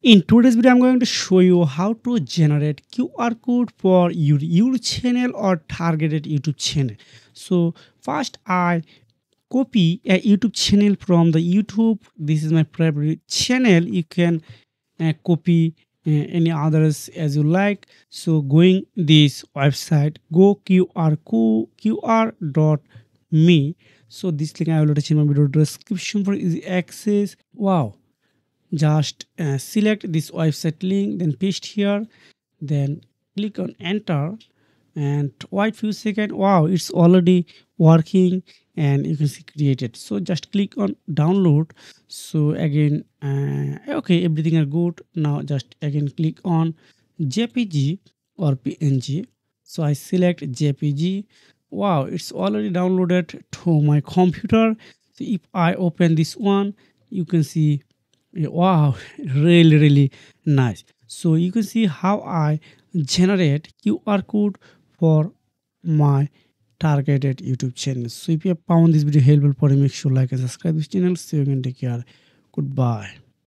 In today's video, I'm going to show you how to generate QR code for your channel or targeted YouTube channel. So first, I copy a YouTube channel from the YouTube. This is my favorite channel. You can copy any others as you like. So going this website, go QR dot me. So this link I will attach in my video description for easy access. Wow, just select this website link, then paste here, then click on enter and wait few seconds. Wow, it's already working and you can see created. So just click on download. So again, okay, everything are good. Now just again click on jpg or png. So I select jpg. Wow, it's already downloaded to my computer. So if I open this one, you can see, yeah, wow, really nice. So you can see how I generate QR code for my targeted YouTube channel. So if you have found this video helpful, for make sure like and subscribe this channel. See you again. Take care. Goodbye.